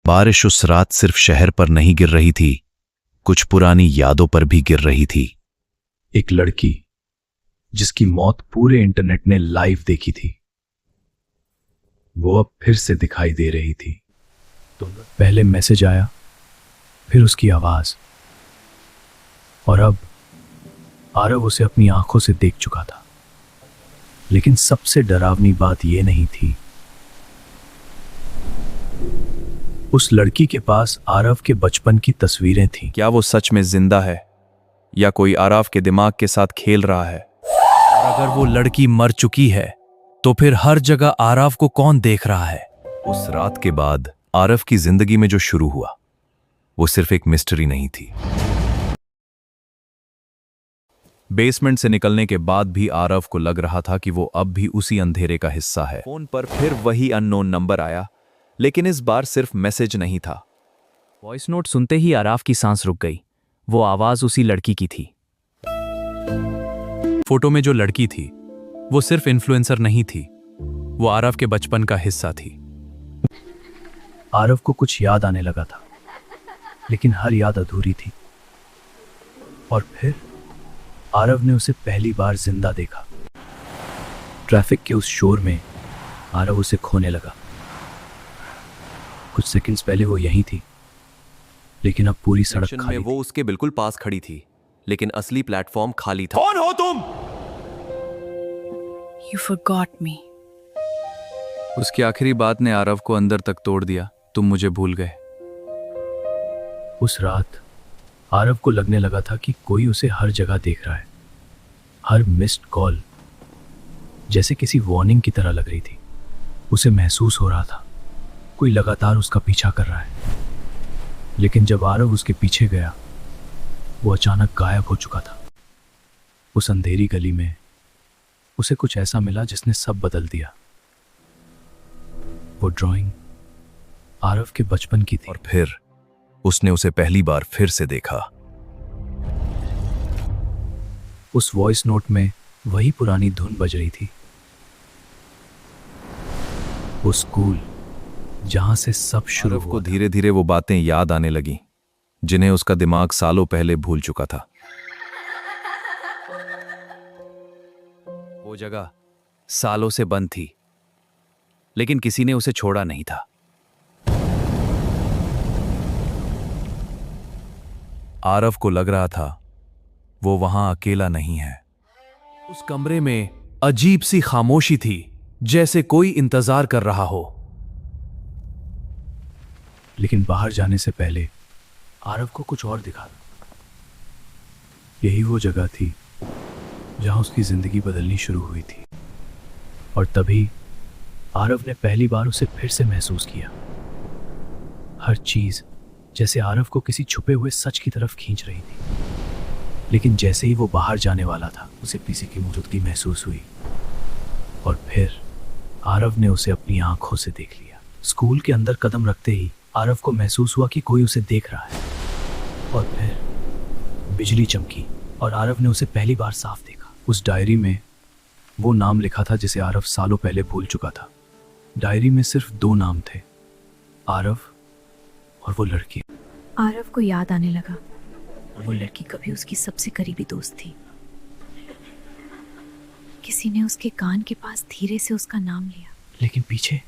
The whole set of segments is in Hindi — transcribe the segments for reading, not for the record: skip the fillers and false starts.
बारिश उस रात सिर्फ शहर पर नहीं गिर रही थी, कुछ पुरानी यादों पर भी गिर रही थी। एक लड़की जिसकी मौत पूरे इंटरनेट ने लाइव देखी थी, वो अब फिर से दिखाई दे रही थी। तो पहले मैसेज आया, फिर उसकी आवाज, और अब आरव उसे अपनी आंखों से देख चुका था। लेकिन सबसे डरावनी बात यह नहीं थी, उस लड़की के पास आरव के बचपन की तस्वीरें थीं। क्या वो सच में जिंदा है या कोई आरव के दिमाग के साथ खेल रहा है? और अगर वो लड़की मर चुकी है तो फिर हर जगह आरव को कौन देख रहा है? उस रात के बाद आरव की जिंदगी में जो शुरू हुआ वो सिर्फ एक मिस्ट्री नहीं थी। बेसमेंट से निकलने के बाद भी आरव को लग रहा था कि वो अब भी उसी अंधेरे का हिस्सा है। फोन पर फिर वही अननोन नंबर आया, लेकिन इस बार सिर्फ मैसेज नहीं था। वॉइस नोट सुनते ही आरव की सांस रुक गई। वो आवाज उसी लड़की की थी। फोटो में जो लड़की थी वो सिर्फ इन्फ्लुएंसर नहीं थी, वो आरव के बचपन का हिस्सा थी। आरव को कुछ याद आने लगा था, लेकिन हर याद अधूरी थी। और फिर आरव ने उसे पहली बार जिंदा देखा। ट्रैफिक के उस शोर में आरव उसे खोने लगा। कुछ सेकंड्स पहले वो यहीं थी, लेकिन अब पूरी सड़क खाली में वो थी। उसके बिल्कुल पास खड़ी थी, लेकिन असली प्लेटफॉर्म खाली था। कौन हो तुम? You forgot me. उसकी आखिरी बात ने आरव को अंदर तक तोड़ दिया। तुम मुझे भूल गए। उस रात आरव को लगने लगा था कि कोई उसे हर जगह देख रहा है। हर मिस्ड कॉल जैसे किसी वार्निंग की तरह लग रही थी। उसे महसूस हो रहा था कोई लगातार उसका पीछा कर रहा है। लेकिन जब आरव उसके पीछे गया, वो अचानक गायब हो चुका था। उस अंधेरी गली में उसे कुछ ऐसा मिला जिसने सब बदल दिया। वो ड्राइंग आरव के बचपन की थी। और फिर उसने उसे पहली बार फिर से देखा। उस वॉइस नोट में वही पुरानी धुन बज रही थी। वो स्कूल जहां से सब शुरू आरव को हुआ था। धीरे धीरे वो बातें याद आने लगी जिन्हें उसका दिमाग सालों पहले भूल चुका था। वो जगह सालों से बंद थी, लेकिन किसी ने उसे छोड़ा नहीं था। आरव को लग रहा था वो वहां अकेला नहीं है। उस कमरे में अजीब सी खामोशी थी, जैसे कोई इंतजार कर रहा हो। लेकिन बाहर जाने से पहले आरव को कुछ और दिखा। यही वो जगह थी जहां उसकी जिंदगी बदलनी शुरू हुई थी। और तभी आरव ने पहली बार उसे फिर से महसूस किया। हर चीज जैसे आरव को किसी छुपे हुए सच की तरफ खींच रही थी। लेकिन जैसे ही वो बाहर जाने वाला था, उसे किसी की मौजूदगी महसूस हुई। और फिर आरव ने उसे अपनी आंखों से देख लिया। स्कूल के अंदर कदम रखते ही आरव को महसूस हुआ कि कोई उसे देख रहा है। और फिर बिजली चमकी और आरव ने उसे पहली बार साफ देखा। उस डायरी में वो नाम लिखा था जिसे आरव सालों पहले भूल चुका था। डायरी में सिर्फ 2 नाम थे, आरव और वो लड़की। आरव को याद आने लगा, वो लड़की कभी उसकी सबसे करीबी दोस्त थी। किसी ने उसके कान के पास धीरे से उसका नाम लिया, लेकिन पीछे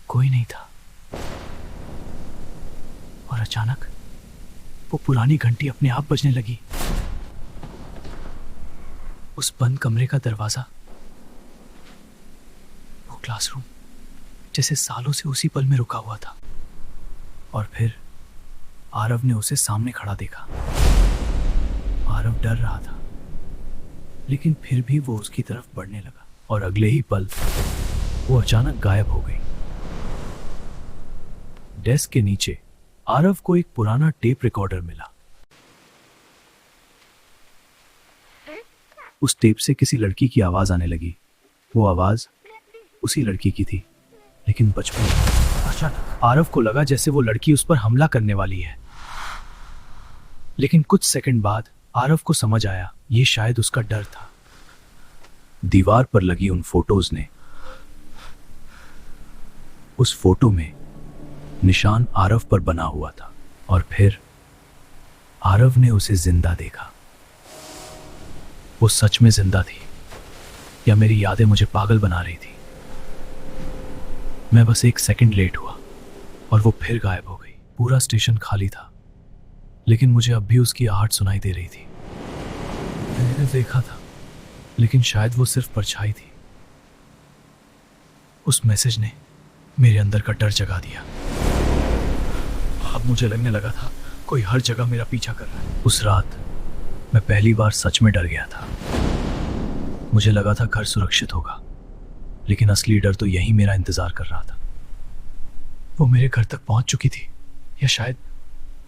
कोई नहीं था। और अचानक वो पुरानी घंटी अपने आप बजने लगी। उस बंद कमरे का दरवाजा, वो क्लासरूम जैसे सालों से उसी पल में रुका हुआ था। और फिर आरव ने उसे सामने खड़ा देखा। आरव डर रहा था, लेकिन फिर भी वो उसकी तरफ बढ़ने लगा। और अगले ही पल वो अचानक गायब हो गई। डेस्क के नीचे आरव को एक पुराना टेप रिकॉर्डर मिला। उस टेप से किसी लड़की की आवाज आने लगी। वो आवाज उसी लड़की की थी, लेकिन बचपन में। अचानक आरव को लगा जैसे वो लड़की उस पर हमला करने वाली है। लेकिन कुछ सेकंड बाद आरव को समझ आया ये शायद उसका डर था। दीवार पर लगी उन फोटोज ने, उस फोटो में निशान आरव पर बना हुआ था और फिर आरव ने उसे जिंदा देखा। वो सच में जिंदा थी या मेरी यादें मुझे पागल बना रही थी? मैं बस 1 सेकंड लेट हुआ और वो फिर गायब हो गई। पूरा स्टेशन खाली था, लेकिन मुझे अब भी उसकी आहट सुनाई दे रही थी। मैंने देखा था, लेकिन शायद वो सिर्फ परछाई थी। उस मैसेज ने मेरे अंदर का डर जगा दिया। अब मुझे लगने लगा था कोई हर जगह मेरा पीछा कर रहा है। उस रात मैं पहली बार सच में डर गया था। मुझे लगा था घर सुरक्षित होगा, लेकिन असली डर तो यही मेरा इंतजार कर रहा था। वो मेरे घर तक पहुंच चुकी थी, या शायद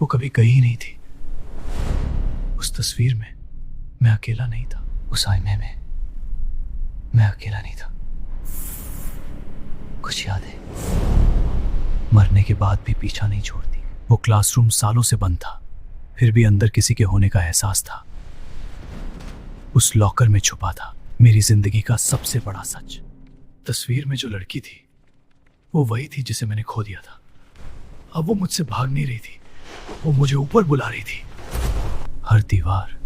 वो कभी गई ही नहीं थी। उस तस्वीर में मैं अकेला नहीं था। उस आईने में मैं अकेला नहीं था। कुछ यादें मरने के बाद भी पीछा नहीं छोड़ती। वो क्लासरूम सालों से बंद था, फिर भी अंदर किसी के होने का एहसास था। उस लॉकर में छुपा था मेरी जिंदगी का सबसे बड़ा सच। तस्वीर में जो लड़की थी वो वही थी जिसे मैंने खो दिया था। अब वो मुझसे भाग नहीं रही थी, वो मुझे ऊपर बुला रही थी। हर दीवार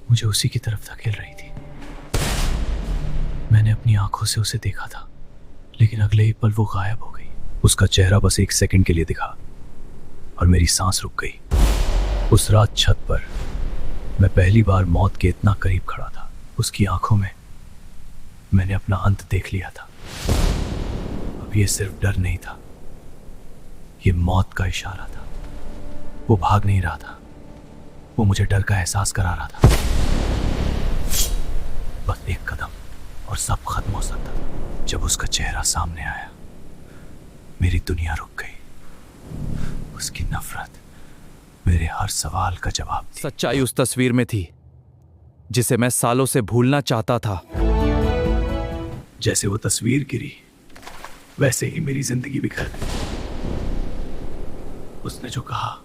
मुझे उसी की तरफ धकेल रही थी। मैंने अपनी आंखों से उसे देखा था, लेकिन अगले ही पल वो गायब हो गई। उसका चेहरा बस 1 सेकंड के लिए दिखा और मेरी सांस रुक गई। उस रात छत पर मैं पहली बार मौत के इतना करीब खड़ा था। उसकी आंखों में मैंने अपना अंत देख लिया था। अब ये सिर्फ डर नहीं था, ये मौत का इशारा था। वो भाग नहीं रहा था, वो मुझे डर का एहसास करा रहा था। बस 1 कदम और सब खत्म हो सकता था। जब उसका चेहरा सामने आया, मेरी दुनिया रुक गई। उसकी नफरत मेरे हर सवाल का जवाब थी। सच्चाई उस तस्वीर में थी जिसे मैं सालों से भूलना चाहता था। जैसे वो तस्वीर गिरी, वैसे ही मेरी जिंदगी बिखर गई। उसने जो कहा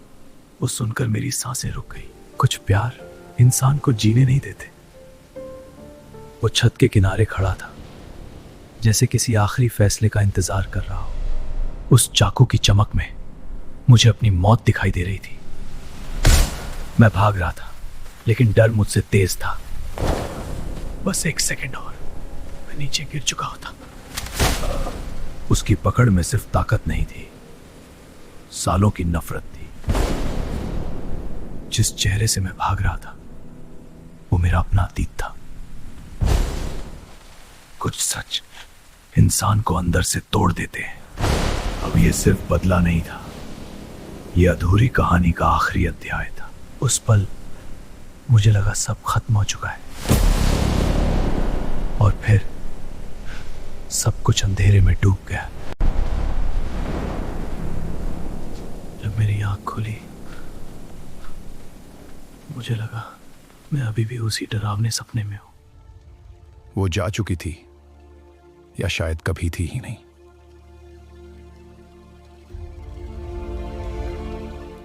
वो सुनकर मेरी सांसें रुक गई। कुछ प्यार इंसान को जीने नहीं देते। वो छत के किनारे खड़ा था, जैसे किसी आखिरी फैसले का इंतजार कर रहा हो। उस चाकू की चमक में मुझे अपनी मौत दिखाई दे रही थी। मैं भाग रहा था, लेकिन डर मुझसे तेज था। बस 1 सेकंड और मैं नीचे गिर चुका होता। उसकी पकड़ में सिर्फ ताकत नहीं थी, सालों की नफरत थी। जिस चेहरे से मैं भाग रहा था वो मेरा अपना अतीत था। कुछ सच इंसान को अंदर से तोड़ देते हैं। अब ये सिर्फ बदला नहीं था, ये अधूरी कहानी का आखिरी अध्याय था। उस पल मुझे लगा सब खत्म हो चुका है, और फिर सब कुछ अंधेरे में डूब गया। जब मेरी आंख खुली, मुझे लगा मैं अभी भी उसी डरावने सपने में हूं। वो जा चुकी थी, या शायद कभी थी ही नहीं।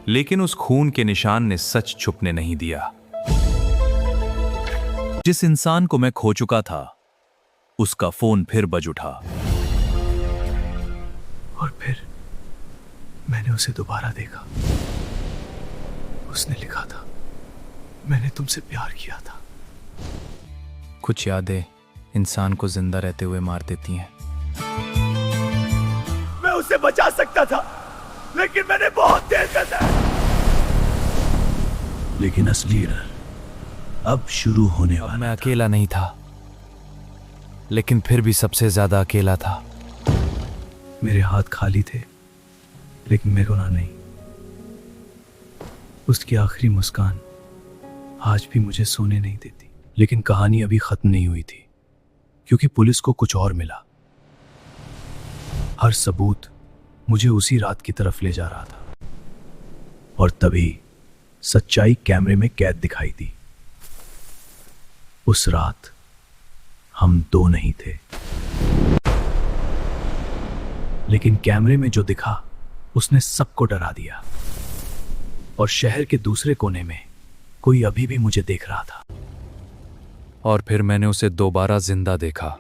लेकिन उस खून के निशान ने सच छुपने नहीं दिया। जिस इंसान को मैं खो चुका था, उसका फोन फिर बज उठा। और फिर मैंने उसे दोबारा देखा। उसने लिखा था, मैंने तुमसे प्यार किया था। कुछ यादें इंसान को जिंदा रहते हुए मार देती हैं। मैं उसे बचा सकता था, लेकिन मैंने बहुत देर कर दिया। लेकिन असली डर अब शुरू होने वाला। मैं अकेला नहीं था, लेकिन फिर भी सबसे ज्यादा अकेला था। मेरे हाथ खाली थे, लेकिन मेरे गुनाह नहीं। उसकी आखिरी मुस्कान आज भी मुझे सोने नहीं देती। लेकिन कहानी अभी खत्म नहीं हुई थी, क्योंकि पुलिस को कुछ और मिला। हर सबूत मुझे उसी रात की तरफ ले जा रहा था, और तभी सच्चाई कैमरे में कैद दिखाई दी। उस रात हम 2 नहीं थे, लेकिन कैमरे में जो दिखा उसने सबको डरा दिया। और शहर के दूसरे कोने में कोई अभी भी मुझे देख रहा था। और फिर मैंने उसे दोबारा जिंदा देखा।